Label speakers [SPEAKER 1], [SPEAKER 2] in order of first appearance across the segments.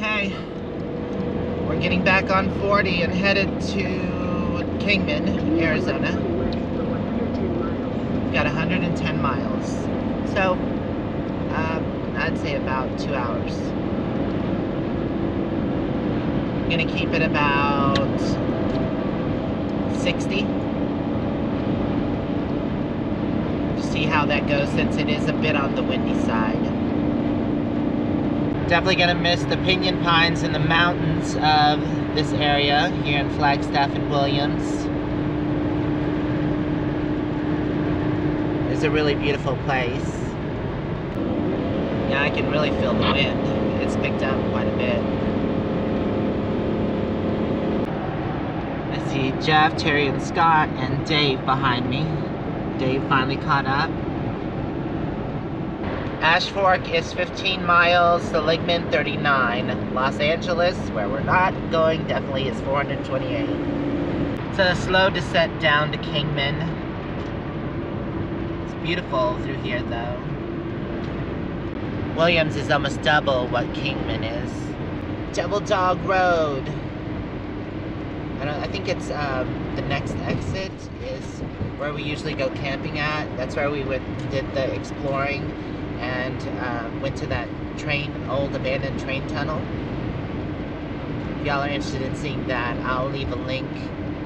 [SPEAKER 1] Okay, we're getting back on 40 and headed to Kingman, Arizona. We've got 110 miles. So, I'd say about 2 hours. I'm gonna keep it about 60. To see how that goes, since it is a bit on the windy side. Definitely gonna miss the pinyon pines in the mountains of this area here in Flagstaff and Williams. It's a really beautiful place. Yeah, I can really feel the wind. It's picked up quite a bit. I see Jeff, Terry, and Scott, and Dave behind me. Dave finally caught up. Ash Fork is 15 miles, the Lakeman 39. Los Angeles, where we're not going, definitely is 428. It's a slow descent down to Kingman. It's beautiful through here though. Williams is almost double what Kingman is. Devil Dog Road. I think it's the next exit is where we usually go camping at. That's where we did the exploring and went to that old abandoned train tunnel. If y'all are interested in seeing that, I'll leave a link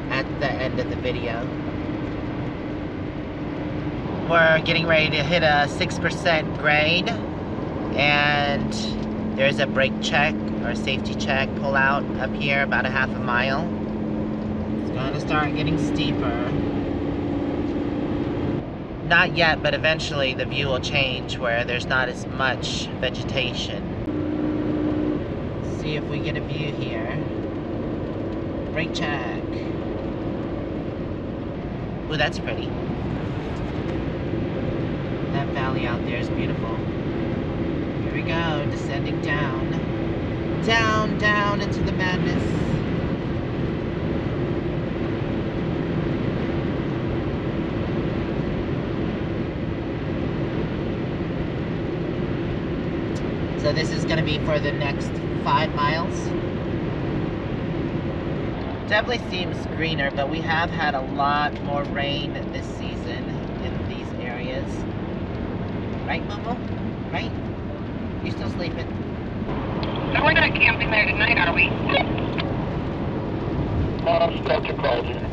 [SPEAKER 1] at the end of the video. We're getting ready to hit a 6% grade, and there's a brake check or safety check pull out up here about a half a mile. It's gonna start getting steeper. Not yet, but eventually the view will change where there's not as much vegetation. Let's see if we get a view here. Brake check. Ooh, that's pretty. That valley out there is beautiful. Here we go, descending down. Down, down into the madness. So this is going to be for the next 5 miles. Definitely seems greener, but we have had a lot more rain this season in these areas. Right, Moo-moo? Right? You still sleeping?
[SPEAKER 2] So we're not camping there tonight, are we?
[SPEAKER 3] Still too cold here.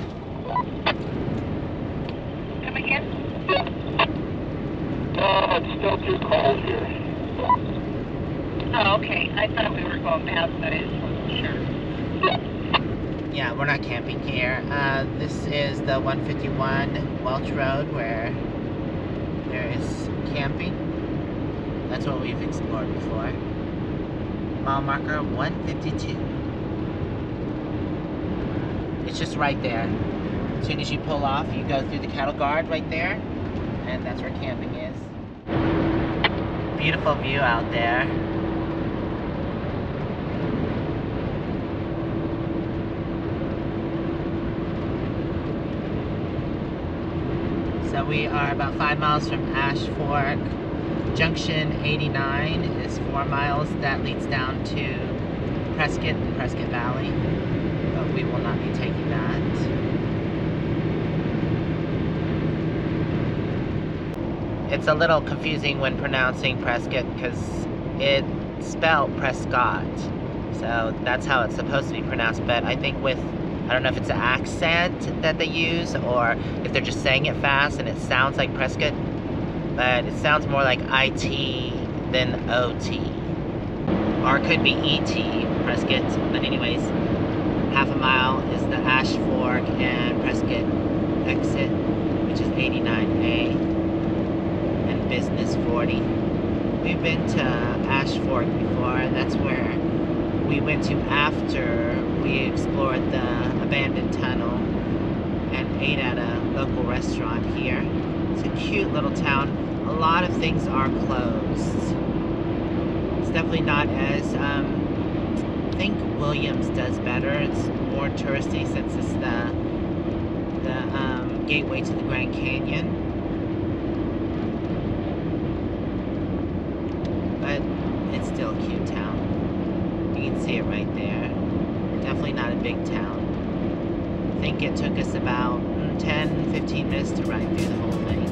[SPEAKER 2] Come again?
[SPEAKER 3] It's still too cold here.
[SPEAKER 2] Oh, okay. I thought we were going past, but I just wasn't sure.
[SPEAKER 1] Yeah, we're not camping here. This is the 151 Welch Road where there is camping. That's what we've explored before. Mile marker 152. It's just right there. As soon as you pull off, you go through the cattle guard right there, and that's where camping is. Beautiful view out there. So we are about 5 miles from Ash Fork. Junction 89 is 4 miles. That leads down to Prescott and Prescott Valley. But we will not be taking that. It's a little confusing when pronouncing Prescott because it's spelled Prescott. So that's how it's supposed to be pronounced. But I think I don't know if it's an accent that they use or if they're just saying it fast and it sounds like Prescott, but it sounds more like IT than OT. Or it could be ET, Prescott. But anyways, half a mile is the Ash Fork and Prescott exit, which is 89A, and Business 40. We've been to Ash Fork before, and that's where we went to after we explored the abandoned tunnel and ate at a local restaurant here. It's a cute little town. A lot of things are closed. It's definitely not as, I think Williams does better. It's more touristy since it's the gateway to the Grand Canyon. But it's still a cute town. You can see it right there. Definitely not a big town. I think it took us about 10-15 minutes to ride through the whole thing.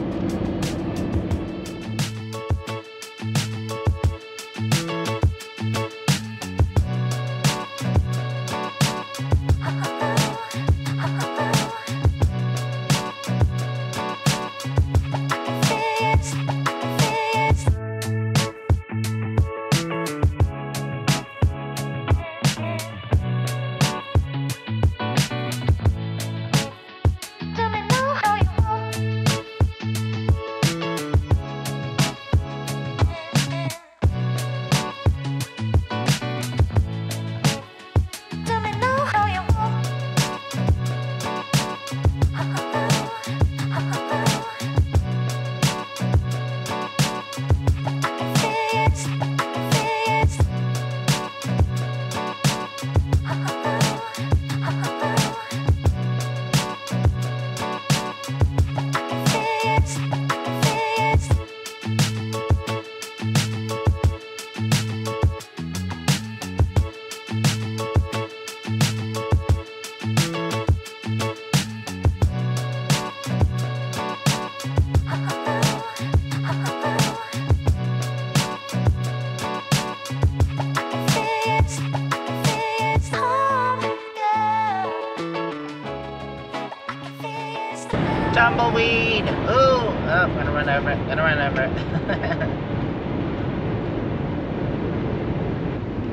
[SPEAKER 1] Tumbleweed! Ooh! Oh, I'm gonna run over it.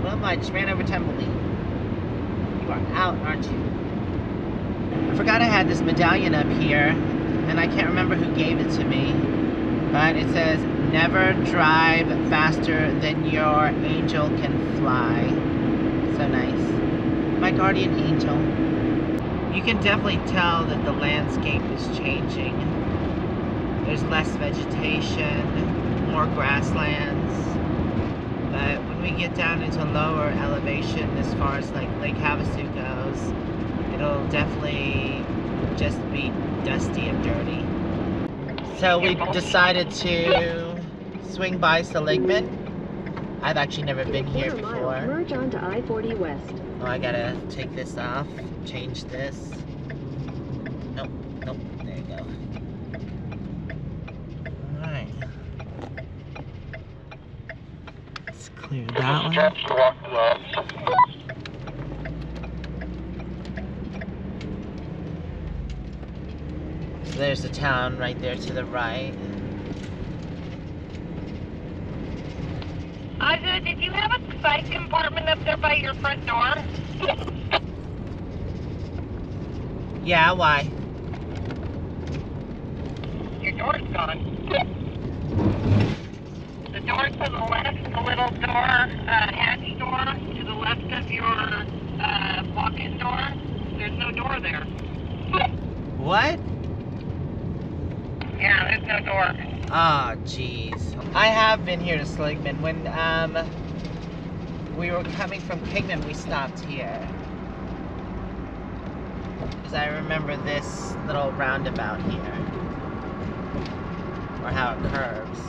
[SPEAKER 1] Well, I just ran over Tumbleweed. You are out, aren't you? I forgot I had this medallion up here, and I can't remember who gave it to me. But it says, never drive faster than your angel can fly. So nice. My guardian angel. You can definitely tell that the landscape is changing. There's less vegetation, more grasslands. But when we get down into lower elevation, as far as like Lake Havasu goes, it'll definitely just be dusty and dirty. So we decided to swing by Seligman. I've actually never been here before.
[SPEAKER 4] Merge onto I-40 West.
[SPEAKER 1] Oh, I gotta take this off, change this. Nope, there you go. Alright. Let's clear that one. So there's the town right there to the right.
[SPEAKER 2] Did you have a side compartment up there by your front door?
[SPEAKER 1] Yeah, why?
[SPEAKER 2] Your door's gone. The door to the left, the little door, hatch door, to the left of your walk-in door, there's no door there.
[SPEAKER 1] What?
[SPEAKER 2] Yeah, there's no door.
[SPEAKER 1] Oh, jeez. I have been here to Seligman. When we were coming from Kingman, we stopped here. Because I remember this little roundabout here. Or how it curves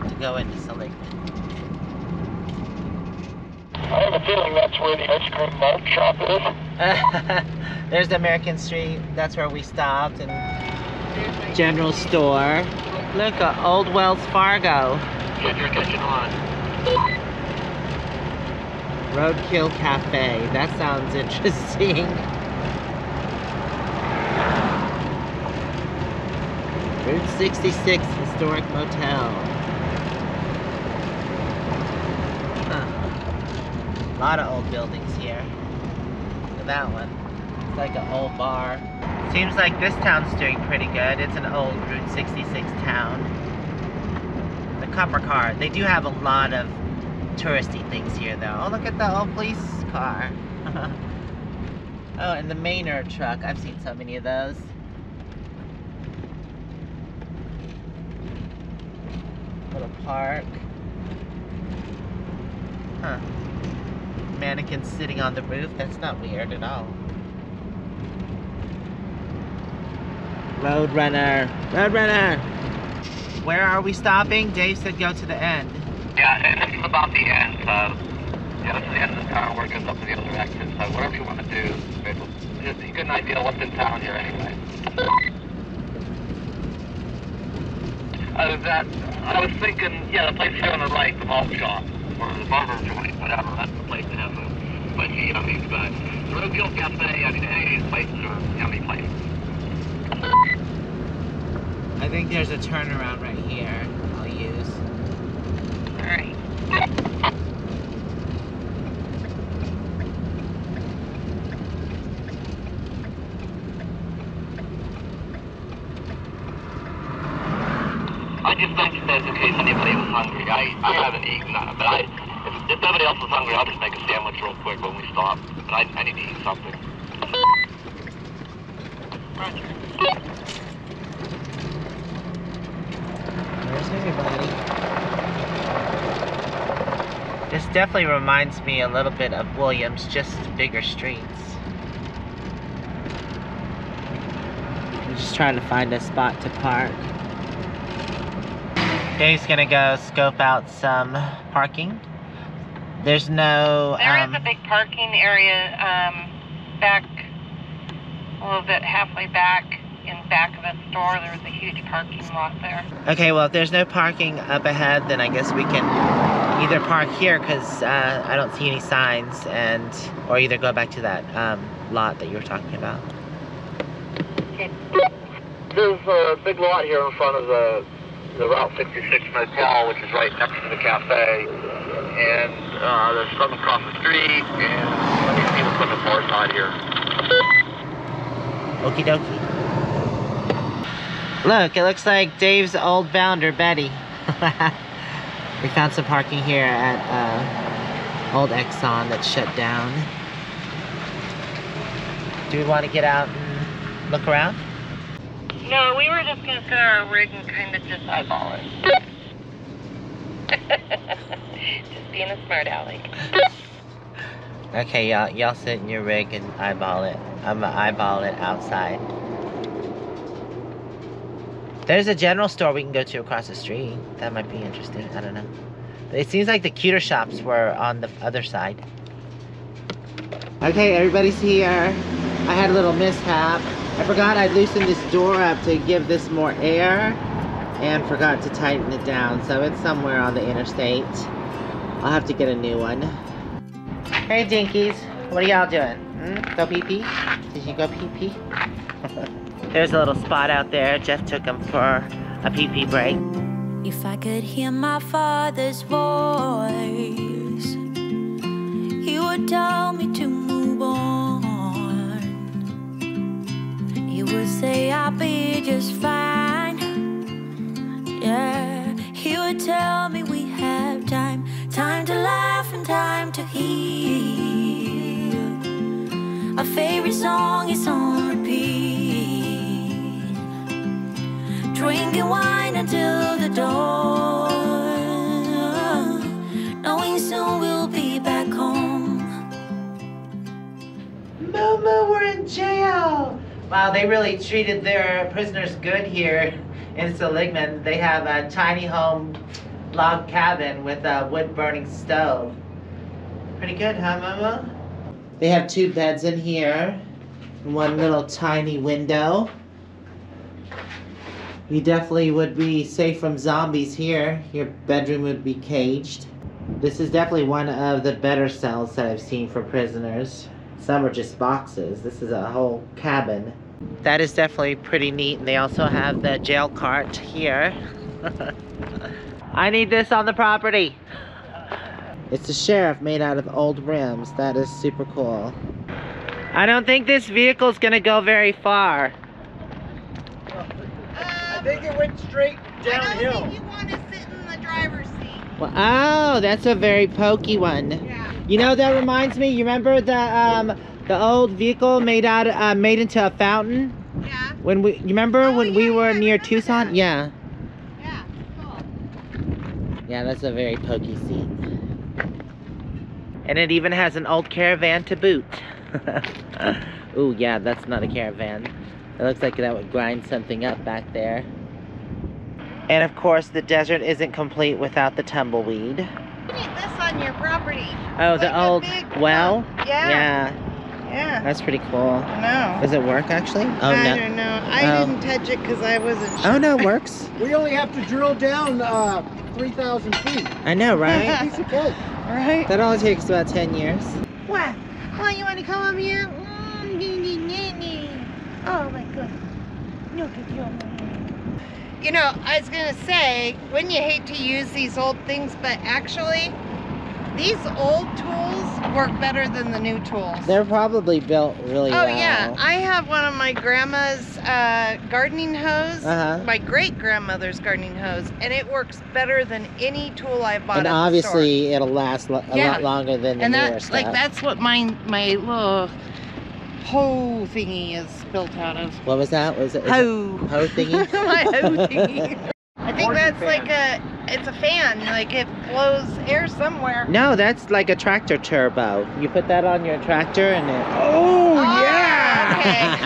[SPEAKER 1] to go into Seligman.
[SPEAKER 3] I have a feeling that's where the ice cream malt shop is.
[SPEAKER 1] There's the American Street. That's where we stopped. And general store. Look at Old Wells Fargo.
[SPEAKER 3] Get your attention on.
[SPEAKER 1] Roadkill Cafe. That sounds interesting. Route 66 Historic Motel. Huh. A lot of old buildings here. Look at that one. It's like an old bar. Seems like this town's doing pretty good. It's an old Route 66 town. The copper car. They do have a lot of touristy things here though. Oh, look at the old police car. Oh, and the Maynard truck. I've seen so many of those. Little park. Huh. Mannequin sitting on the roof. That's not weird at all. Roadrunner. Roadrunner! Where are we stopping? Dave said go to the end.
[SPEAKER 3] Yeah, and this is about the end. Go to the end of the town where it goes up to idea what's in town here anyway. I was thinking, yeah, the place here on the right, the malt shop, or the barber joint, whatever. That's the place that has a bunch of yummies. But the Roadkill Cafe, I mean, any of these places are yummy places.
[SPEAKER 1] I think there's a turnaround right here I'll use.
[SPEAKER 2] Alright.
[SPEAKER 3] I just mentioned that in case anybody was hungry. I haven't eaten, but if nobody else was hungry, I'll just make a sandwich real quick when we stop. But I need to eat something.
[SPEAKER 2] Roger.
[SPEAKER 1] Where's everybody? This definitely reminds me a little bit of Williams, just bigger streets. I'm just trying to find a spot to park. Dave's gonna go scope out some parking. There's no...
[SPEAKER 2] There is a big parking area back, a little bit halfway back, in back of the store. There's a huge parking lot there.
[SPEAKER 1] Okay, well, if there's no parking up ahead, then I guess we can either park here, because I don't see any signs, or either go back to that lot that you were talking about.
[SPEAKER 2] Okay.
[SPEAKER 3] There's a big lot here in front of the Route 66 Motel, which is right next to the cafe. And there's some across the street, and let me see what's on the far side here.
[SPEAKER 1] Okie dokie. Look, it looks like Dave's old bounder, Betty. We found some parking here at old Exxon that's shut down. Do we want to get out and look around?
[SPEAKER 2] No, we were just going to set our rig and kind of just eyeball it. Just being a smart aleck.
[SPEAKER 1] Okay, y'all sit in your rig and eyeball it. I'm gonna eyeball it outside. There's a general store we can go to across the street. That might be interesting. I don't know. But it seems like the cuter shops were on the other side. Okay, everybody's here. I had a little mishap. I forgot I'd loosened this door up to give this more air and forgot to tighten it down. So it's somewhere on the interstate. I'll have to get a new one. Hey, Dinkies. What are y'all doing? Go pee-pee? Did you go pee-pee? There's a little spot out there. Jeff took him for a pee-pee break.
[SPEAKER 5] If I could hear my father's voice, he would tell me to move on. He would say I'll be just fine. Yeah, he would tell me we have time, time to laugh and time to heal. Our favorite song is on repeat, drinking wine until the dawn, knowing soon we'll be back home.
[SPEAKER 1] Moo-moo, we're in jail! Wow, they really treated their prisoners good here in Seligman. They have a tiny home log cabin with a wood-burning stove. Pretty good, huh, Moo-moo? They have 2 beds in here, and 1 little tiny window. You definitely would be safe from zombies here. Your bedroom would be caged. This is definitely one of the better cells that I've seen for prisoners. Some are just boxes. This is a whole cabin. That is definitely pretty neat. And they also have the jail cart here. I need this on the property. It's a sheriff made out of old rims. That is super cool. I don't think this vehicle's gonna go very far.
[SPEAKER 6] I think it went straight downhill.
[SPEAKER 2] I don't think you want to sit in the driver's seat.
[SPEAKER 1] Well, oh, that's a very pokey one.
[SPEAKER 2] Yeah.
[SPEAKER 1] You know, that reminds me, you remember the old vehicle made into a fountain?
[SPEAKER 2] Yeah.
[SPEAKER 1] When you remember when we were near Tucson?
[SPEAKER 2] That.
[SPEAKER 1] Yeah.
[SPEAKER 2] Yeah, cool.
[SPEAKER 1] Yeah, that's a very pokey seat. And it even has an old caravan to boot. Ooh, yeah, that's not a caravan. It looks like that would grind something up back there. And of course, the desert isn't complete without the tumbleweed.
[SPEAKER 2] You need this on your property.
[SPEAKER 1] Oh,
[SPEAKER 2] It's
[SPEAKER 1] the
[SPEAKER 2] like a
[SPEAKER 1] old
[SPEAKER 2] big
[SPEAKER 1] well?
[SPEAKER 2] Yeah.
[SPEAKER 1] Yeah.
[SPEAKER 6] Yeah.
[SPEAKER 1] That's pretty cool.
[SPEAKER 6] No.
[SPEAKER 1] Does it work actually? Oh,
[SPEAKER 6] I
[SPEAKER 1] no.
[SPEAKER 6] don't know. I
[SPEAKER 1] Oh.
[SPEAKER 6] didn't touch it because I wasn't sure.
[SPEAKER 1] Oh, no, it works.
[SPEAKER 7] We only have to drill down 3,000 feet.
[SPEAKER 1] I know, right?
[SPEAKER 7] Piece of cake.
[SPEAKER 6] Right?
[SPEAKER 1] That only takes about 10 years.
[SPEAKER 6] What? Oh, you want to come over here? Oh my God. Look at you. You know, I was going to say, wouldn't you hate to use these old things, but actually, these old tools work better than the new tools.
[SPEAKER 1] They're probably built really well.
[SPEAKER 6] Oh yeah, I have one of my grandma's gardening hose, my great-grandmother's gardening hose, and it works better than any tool I bought
[SPEAKER 1] And
[SPEAKER 6] at
[SPEAKER 1] obviously, it'll last a
[SPEAKER 6] Yeah.
[SPEAKER 1] lot longer than the
[SPEAKER 6] and
[SPEAKER 1] newer
[SPEAKER 6] that,
[SPEAKER 1] stuff.
[SPEAKER 6] like, that's what my little hoe thingy is built out of.
[SPEAKER 1] What was that? Was it is it
[SPEAKER 6] Hoe.
[SPEAKER 1] hoe thingy?
[SPEAKER 6] My hoe thingy. I think that's like it's a fan, like it blows air somewhere.
[SPEAKER 1] No, that's like a tractor turbo. You put that on your tractor and it...
[SPEAKER 6] Oh yeah! Okay.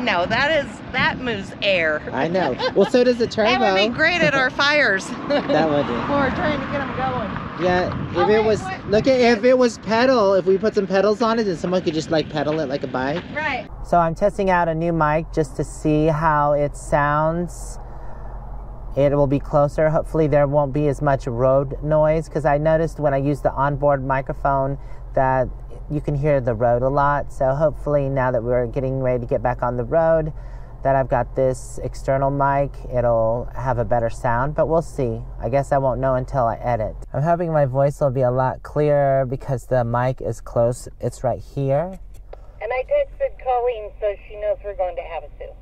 [SPEAKER 6] No, that moves air.
[SPEAKER 1] I know. Well, so does the turbo.
[SPEAKER 6] That would be great at our fires.
[SPEAKER 1] That would be.
[SPEAKER 6] We're trying to get them going.
[SPEAKER 1] Yeah, if
[SPEAKER 6] Oh,
[SPEAKER 1] it
[SPEAKER 6] wait,
[SPEAKER 1] was...
[SPEAKER 6] what?
[SPEAKER 1] Look, if it was pedal, if we put some pedals on it, then someone could just like pedal it like a bike.
[SPEAKER 6] Right.
[SPEAKER 1] So I'm testing out a new mic just to see how it sounds. It will be closer. Hopefully there won't be as much road noise, because I noticed when I used the onboard microphone that you can hear the road a lot. So hopefully now that we're getting ready to get back on the road, that I've got this external mic, it'll have a better sound, but we'll see. I guess I won't know until I edit. I'm hoping my voice will be a lot clearer because the mic is close. It's right here.
[SPEAKER 2] And I texted Colleen so she knows we're going to Havasu.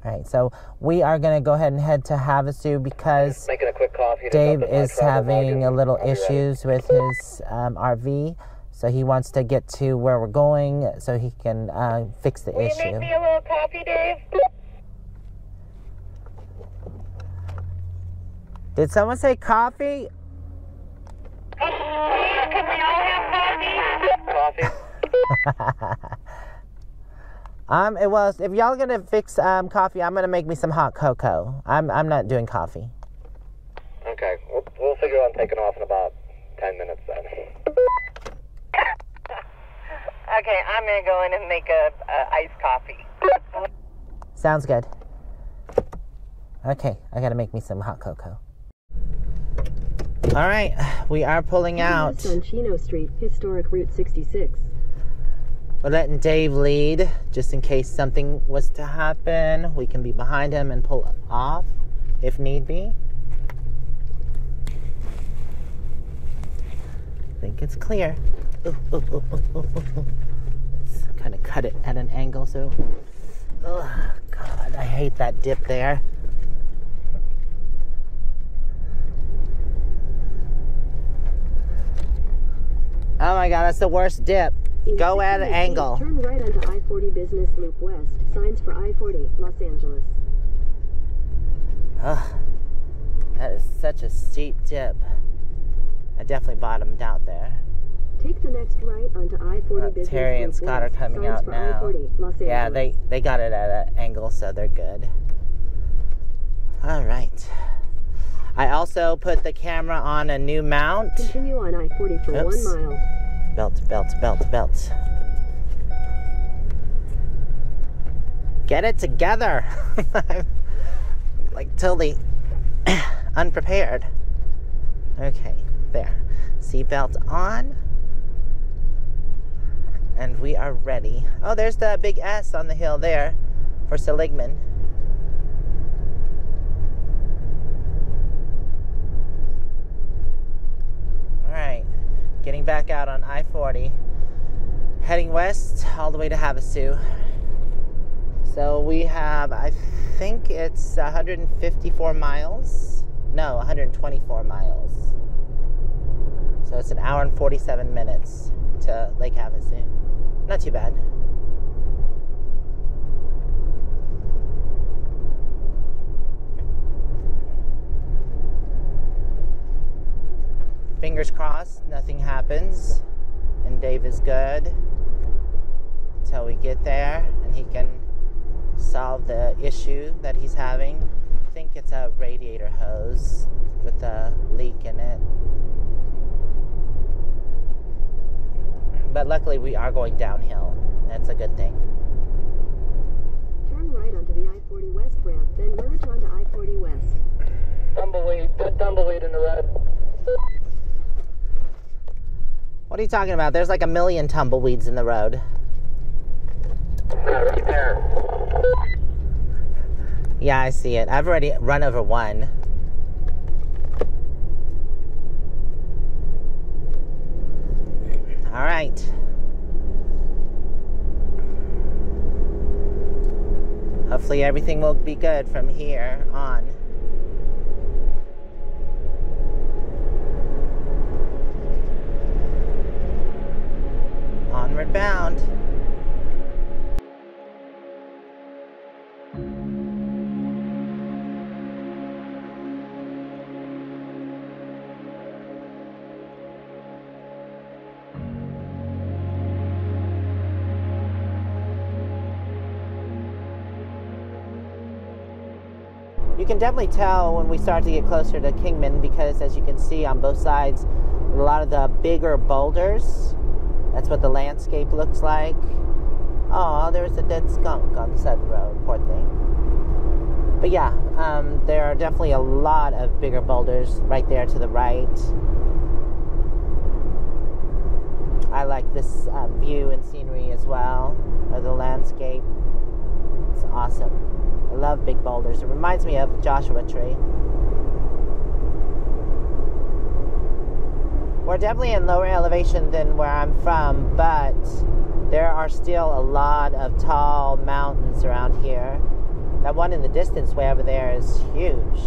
[SPEAKER 1] All right, so we are going to go ahead and head to Havasu because
[SPEAKER 3] Making a quick coffee.
[SPEAKER 1] Dave is having a little issues with his RV, so he wants to get to where we're going so he can fix the
[SPEAKER 2] Will you
[SPEAKER 1] issue.
[SPEAKER 2] make me a little coffee, Dave?
[SPEAKER 1] Did someone say coffee?
[SPEAKER 2] Can we all have coffee?
[SPEAKER 1] Well, if y'all gonna fix coffee, I'm gonna make me some hot cocoa. I'm not doing coffee.
[SPEAKER 3] Okay, we'll figure on taking off in about 10 minutes then.
[SPEAKER 2] Okay, I'm going to go in and make a iced coffee.
[SPEAKER 1] Sounds good. Okay, I gotta make me some hot cocoa. All right, we are pulling out.
[SPEAKER 4] West on Chino Street, historic Route 66.
[SPEAKER 1] We're letting Dave lead, just in case something was to happen. We can be behind him and pull off, if need be. I think it's clear. Ooh, ooh, ooh, ooh, ooh, ooh. Let's kind of cut it at an angle, so... Oh, God, I hate that dip there. Oh my God, that's the worst dip. Go at an angle.
[SPEAKER 4] Turn right onto I-40 Business Loop West. Signs for I-40, Los Angeles.
[SPEAKER 1] Ugh, that is such a steep dip. I definitely bottomed out there.
[SPEAKER 4] Take the next right onto I-40 Business
[SPEAKER 1] Terry and
[SPEAKER 4] Loop
[SPEAKER 1] Scott
[SPEAKER 4] West.
[SPEAKER 1] are coming
[SPEAKER 4] Signs
[SPEAKER 1] out
[SPEAKER 4] for
[SPEAKER 1] now.
[SPEAKER 4] I-40, Los Angeles.
[SPEAKER 1] Yeah, they got it at an angle, so they're good. All right. I also put the camera on a new mount.
[SPEAKER 4] Continue on I-40 for
[SPEAKER 1] Oops.
[SPEAKER 4] 1 mile.
[SPEAKER 1] Belt, belt, belt, belt. Get it together. I'm like totally unprepared. Okay, there. Seatbelt on. And we are ready. Oh, there's the big S on the hill there for Seligman. All right, getting back out on I-40, heading west all the way to Havasu. So we have, I think it's 154 miles. No, 124 miles. So it's an hour and 47 minutes to Lake Havasu. Not too bad. Fingers crossed, nothing happens, and Dave is good until we get there and he can solve the issue that he's having. I think it's a radiator hose with a leak in it. But luckily we are going downhill. That's a good thing.
[SPEAKER 4] Turn right onto the I-40 West ramp, then merge onto I-40 West.
[SPEAKER 3] Tumbleweed, good tumbleweed in the red.
[SPEAKER 1] What are you talking about? There's like a million tumbleweeds in the road.
[SPEAKER 3] Yeah, right there.
[SPEAKER 1] Yeah, I see it. I've already run over one. All right. Hopefully everything will be good from here on. Onward bound. You can definitely tell when we start to get closer to Kingman because, as you can see on both sides, a lot of the bigger boulders. That's what the landscape looks like. Oh, there's a dead skunk on the side of the road. Poor thing. But yeah, there are definitely a lot of bigger boulders right there to the right. I like this view and scenery as well of the landscape. It's awesome. I love big boulders. It reminds me of Joshua Tree. We're definitely in lower elevation than where I'm from, but there are still a lot of tall mountains around here. That one in the distance way over there is huge.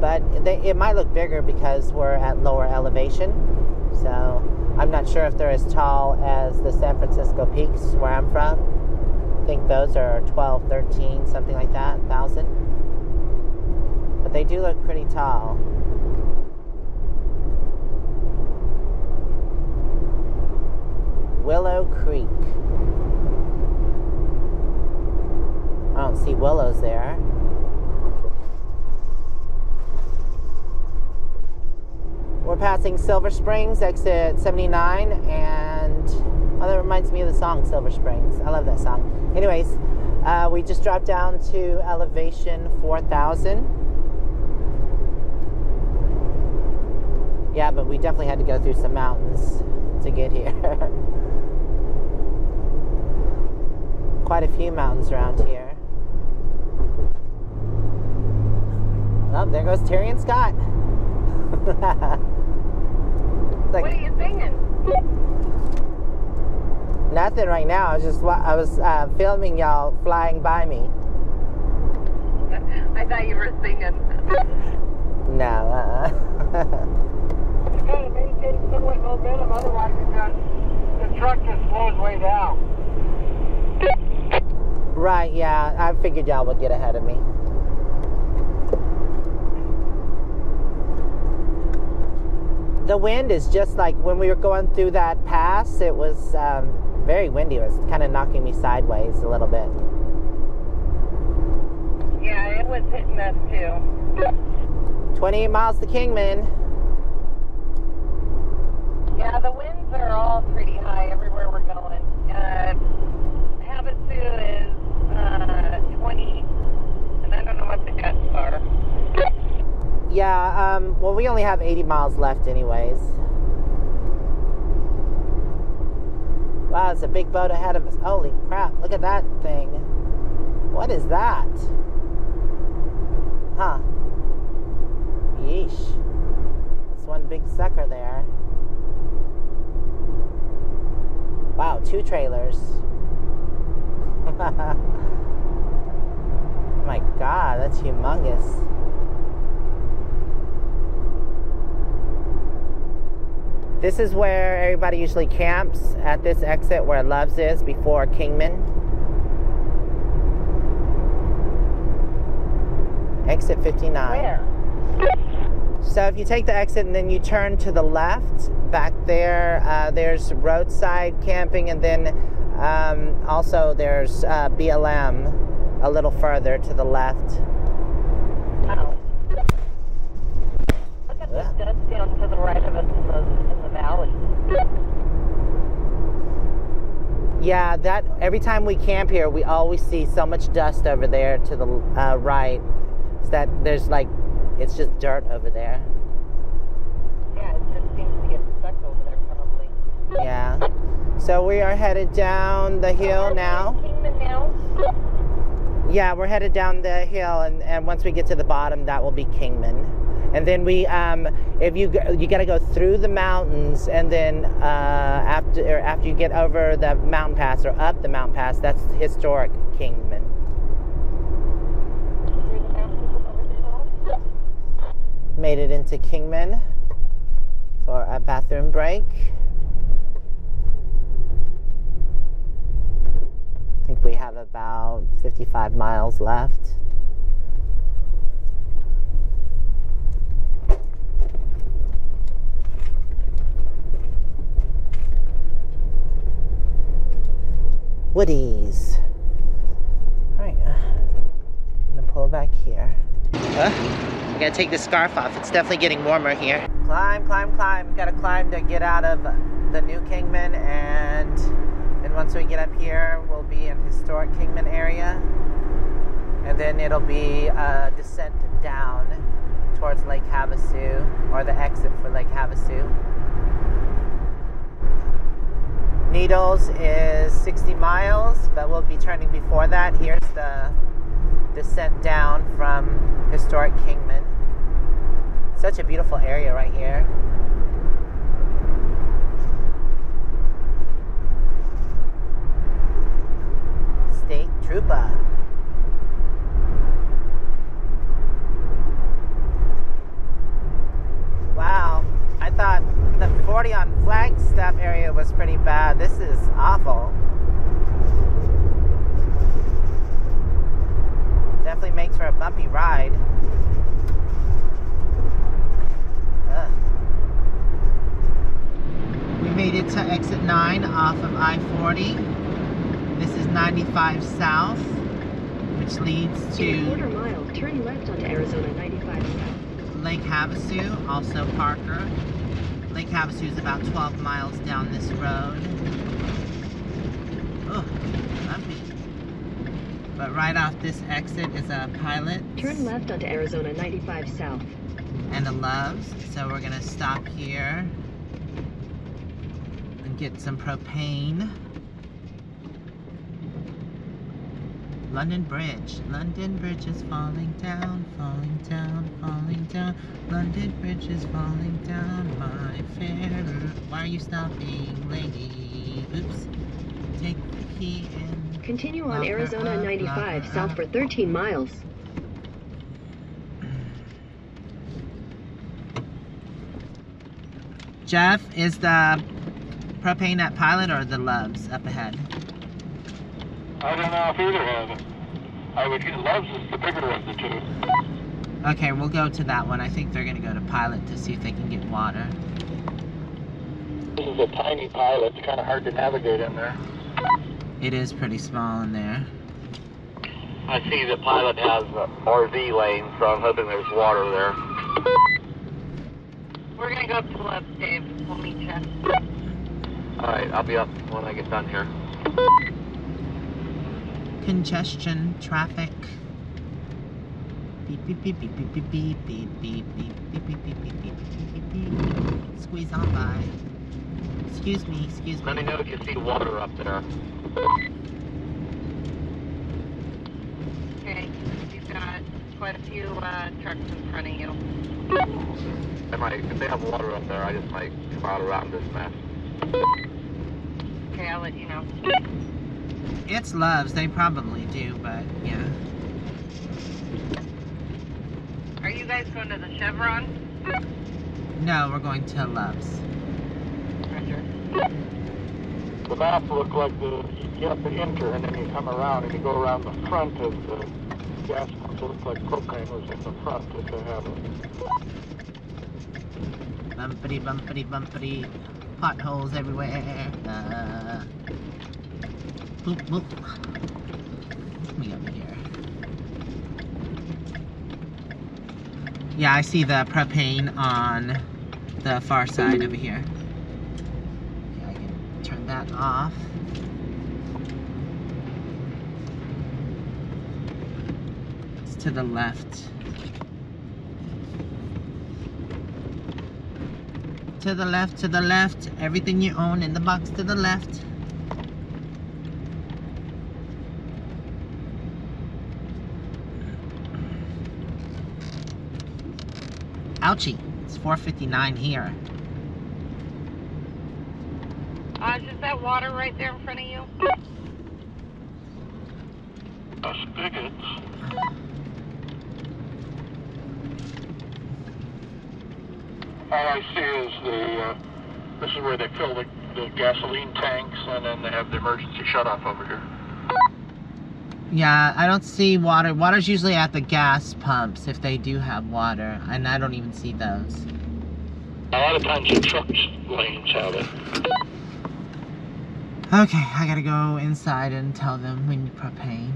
[SPEAKER 1] But it might look bigger because we're at lower elevation. So I'm not sure if they're as tall as the San Francisco peaks where I'm from. I think those are 12, 13, something like that, 1,000. But they do look pretty tall. Willow Creek. I don't see willows there. We're passing Silver Springs, exit 79, and oh, that reminds me of the song Silver Springs. I love that song. Anyways, we just dropped down to elevation 4,000. Yeah, but we definitely had to go through some mountains to get here. Quite a few mountains around here. Oh, there goes Terry and Scott. Like,
[SPEAKER 2] What are you singing?
[SPEAKER 1] nothing right now. I was filming y'all flying by me.
[SPEAKER 2] I thought you were singing.
[SPEAKER 1] No.
[SPEAKER 3] You gotta maintain somewhat momentum, otherwise the truck just slows way down.
[SPEAKER 1] Right, yeah. I figured y'all would get ahead of me. The wind is just like when we were going through that pass, it was very windy. It was kind of knocking me sideways a little bit.
[SPEAKER 2] Yeah, it was hitting us too.
[SPEAKER 1] 28 miles to Kingman.
[SPEAKER 2] Yeah, the winds are all pretty high everywhere we're going. Havasu is 20, and I don't know what the gusts are.
[SPEAKER 1] Yeah, well, we only have 80 miles left anyways. Wow, it's a big boat ahead of us. Holy crap, look at that thing. What is that? Huh. Yeesh. That's one big sucker there. Wow, 2 trailers. Oh my god, that's humongous. This is where everybody usually camps, at this exit where Love's is before Kingman. Exit 59.
[SPEAKER 2] Where?
[SPEAKER 1] So if you take the exit and then you turn to the left, back there, there's roadside camping, and then also there's BLM a little further to the left.
[SPEAKER 2] Oh. Look at the dust down to the right of us in the valley.
[SPEAKER 1] Yeah, that every time we camp here, we always see so much dust over there to the right. It's that there's like, it's just dirt over there.
[SPEAKER 6] Yeah, it just seems to get stuck over there probably.
[SPEAKER 1] Yeah. So we are headed down the hill now.
[SPEAKER 6] Kingman now?
[SPEAKER 1] Yeah, we're headed down the hill, and once we get to the bottom, that will be Kingman. And then we, if you gotta go through the mountains, and then after you get over the mountain pass or up the mountain pass, that's historic Kingman. Made it into Kingman for a bathroom break. I think we have about 55 miles left. Woodies. Alright, I'm gonna pull back here. I gotta take the scarf off. It's definitely getting warmer here. Climb, climb, climb. Gotta climb to get out of the new Kingman, and then once we get up here, we'll be in historic Kingman area. And then it'll be a descent down towards Lake Havasu, or the exit for Lake Havasu. Needles is 60 miles, but we'll be turning before that. Here's the descent down from historic Kingman. Such a beautiful area right here. State Trooper. Wow, I thought the 40 on Flagstaff area was pretty bad. This is awful. Definitely makes for a bumpy ride. Ugh. We made it to exit 9 off of I-40. This is 95 south, which leads to
[SPEAKER 4] In a quarter mile, turn left onto Arizona 95 south.
[SPEAKER 1] Lake Havasu, also Parker. Lake Havasu is about 12 miles down this road. Oh, bumpy. But right off this exit is a Pilot.
[SPEAKER 4] Turn left onto Arizona 95 south.
[SPEAKER 1] And a Love's. So we're gonna stop here and get some propane. London Bridge. London Bridge is falling down, falling down, falling down. London Bridge is falling down, my fair. Why are you stopping, lady? Oops. Take the key and
[SPEAKER 4] Continue on Arizona 95 south for 13 miles.
[SPEAKER 1] Jeff, is the propane at Pilot or the Love's up ahead?
[SPEAKER 3] I don't know if either has it. I would get Love's is the bigger of the two.
[SPEAKER 1] Okay, we'll go to that one. I think they're gonna go to Pilot to see if they can get water.
[SPEAKER 3] This is a tiny Pilot. It's kind of hard to navigate in there.
[SPEAKER 1] It is pretty small in there.
[SPEAKER 3] I see the Pilot has an RV lane, so I'm hoping there's water there.
[SPEAKER 2] We're gonna go up to the left, Dave. We'll meet you.
[SPEAKER 3] Alright, I'll be up when I get done here.
[SPEAKER 1] Congestion, traffic. Beep beep beep beep beep beep beep beep beep beep beep beep beep beep beep beep beep. Squeeze on by. Excuse me, excuse me.
[SPEAKER 3] Let me know if you see water up there.
[SPEAKER 2] Okay, you've got quite a few trucks in front of you.
[SPEAKER 3] If they have water up there, I just might come out around this mess.
[SPEAKER 2] Okay, I'll let you know.
[SPEAKER 1] It's Love's, they probably do, but yeah.
[SPEAKER 2] Are you guys going to the Chevron?
[SPEAKER 1] No, we're going to Love's.
[SPEAKER 2] Roger.
[SPEAKER 3] The map looked like you have to enter and then you come around and you go around the front of the gas pump. It looks like propane was in the front if they have it.
[SPEAKER 1] Bumpity, bumpity, bumpity. Potholes everywhere. Boop, boop. Let me over here. Yeah, I see the propane on the far side over here. Okay, I can turn that off. To the left. To the left, to the left. Everything you own in the box to the left. Ouchie, it's 4:59 here.
[SPEAKER 2] Is that water right there in front of you?
[SPEAKER 3] Spigots. All I see is this is where they fill the gasoline tanks, and then they have the emergency shutoff over here.
[SPEAKER 1] Yeah, I don't see water. Water's usually at the gas pumps if they do have water, and I don't even see those.
[SPEAKER 3] A lot of times the truck lanes have it.
[SPEAKER 1] Okay, I gotta go inside and tell them we need propane.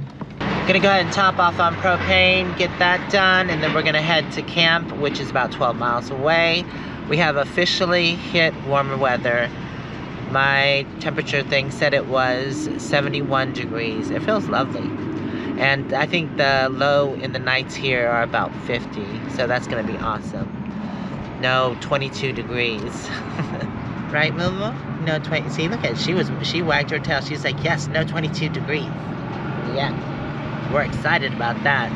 [SPEAKER 1] Gonna go ahead and top off on propane, get that done, and then we're gonna head to camp, which is about 12 miles away. We have officially hit warmer weather. My temperature thing said it was 71 degrees. It feels lovely. And I think the low in the nights here are about 50, so that's gonna be awesome. No 22 degrees. Right, moo-moo? No 20. See, look at it. She wagged her tail. She's like, yes, no 22 degrees. Yeah, we're excited about that.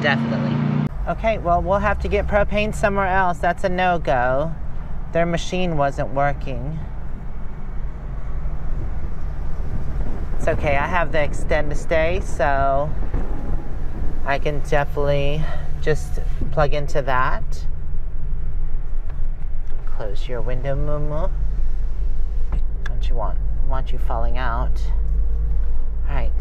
[SPEAKER 1] Definitely. Okay, well, we'll have to get propane somewhere else. That's a no-go. Their machine wasn't working. It's okay. I have the extend to stay, so I can definitely just plug into that. Close your window, moo-moo. Don't you want you falling out. All right.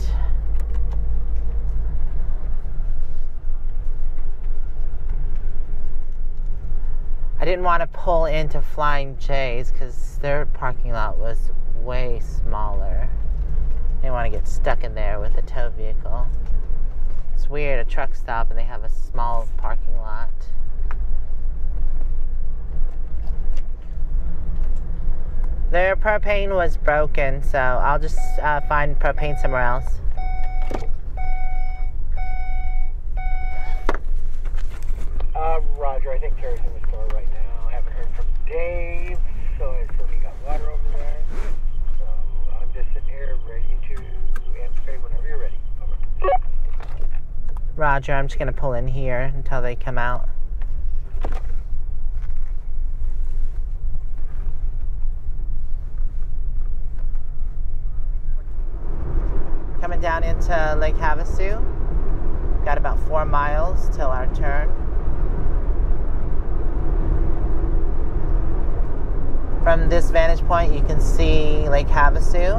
[SPEAKER 1] I didn't want to pull into Flying J's because their parking lot was way smaller. I didn't want to get stuck in there with a tow vehicle. It's weird, a truck stop and they have a small parking lot. Their propane was broken, so I'll just find propane somewhere else.
[SPEAKER 7] Roger, I think Terry's in the store right now. I haven't heard from Dave, so I assume he got water over there. So I'm just sitting here ready to answer whenever you're ready. Over.
[SPEAKER 1] Roger, I'm just going to pull in here until they come out. Coming down into Lake Havasu. Got about 4 miles till our turn. From this vantage point, you can see Lake Havasu.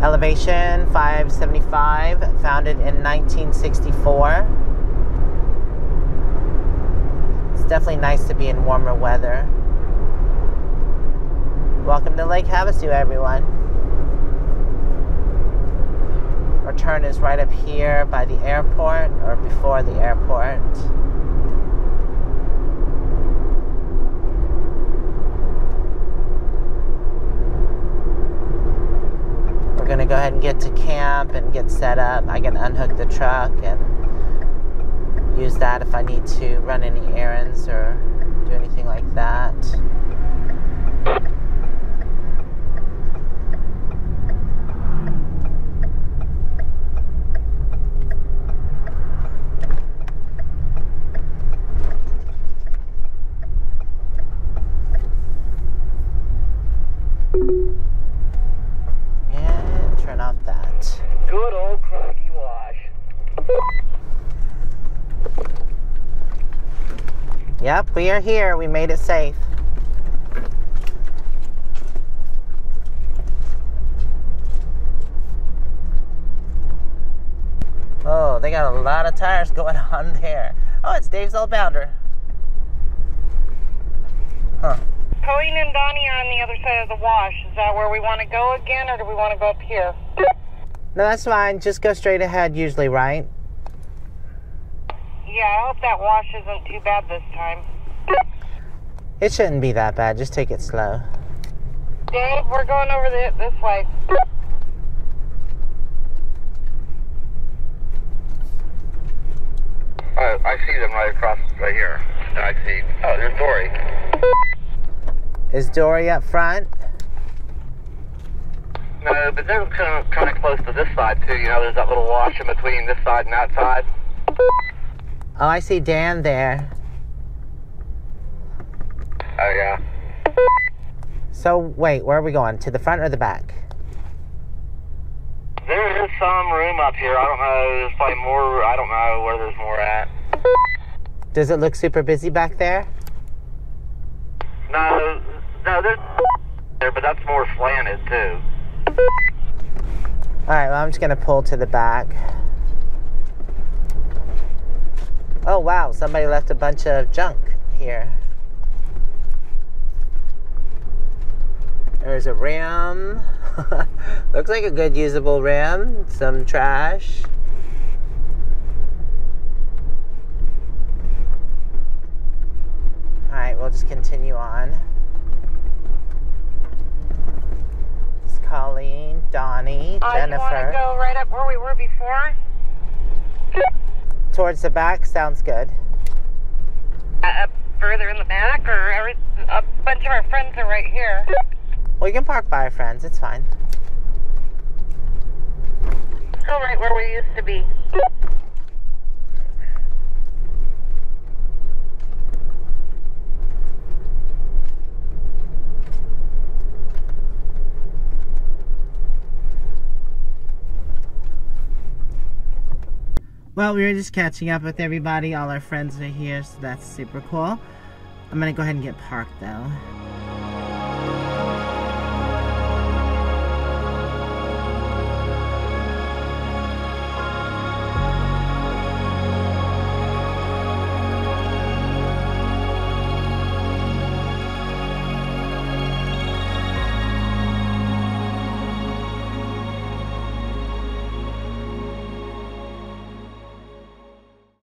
[SPEAKER 1] Elevation 575, founded in 1964. It's definitely nice to be in warmer weather. Welcome to Lake Havasu, everyone. Our turn is right up here by the airport, or before the airport. We're gonna go ahead and get to camp and get set up. I can unhook the truck and use that if I need to run any errands or do anything like that.
[SPEAKER 7] Good old Croggy Wash.
[SPEAKER 1] Yep, we are here. We made it safe. Oh, they got a lot of tires going on there. Oh, it's Dave's old bounder. Huh.
[SPEAKER 2] Colleen and Donnie are on the other side of the wash. Is that where we want to go again, or do we want to go up here?
[SPEAKER 1] No, that's fine. Just go straight ahead usually, right?
[SPEAKER 2] Yeah, I hope that wash isn't too bad this time.
[SPEAKER 1] It shouldn't be that bad. Just take it slow.
[SPEAKER 2] Dave, we're going over this way.
[SPEAKER 3] I see them right across, right here. And I see, oh, there's Dory.
[SPEAKER 1] Is Dory up front?
[SPEAKER 3] No, but they're kind of close to this side too. You know, there's that little wash in between this side and that side.
[SPEAKER 1] Oh, I see Dan there.
[SPEAKER 3] Oh, yeah.
[SPEAKER 1] So, wait, where are we going? To the front or the back?
[SPEAKER 3] There is some room up here. I don't know. There's probably more. I don't know where there's more at.
[SPEAKER 1] Does it look super busy back there?
[SPEAKER 3] No, there's there, but that's more slanted too.
[SPEAKER 1] Alright, well, I'm just going to pull to the back. Oh, wow, somebody left a bunch of junk here. There's a rim. Looks like a good usable rim. Some trash. Alright, we'll just continue on. It's Colleen, Donnie, Jennifer.
[SPEAKER 2] You want to go right up where we were before?
[SPEAKER 1] Towards the back sounds good.
[SPEAKER 2] Up further in the back, or a bunch of our friends are right here.
[SPEAKER 1] Well, you can park by our friends. It's fine.
[SPEAKER 2] Go right where we used to be.
[SPEAKER 1] Well, we were just catching up with everybody. All our friends are here, so that's super cool. I'm gonna go ahead and get parked though.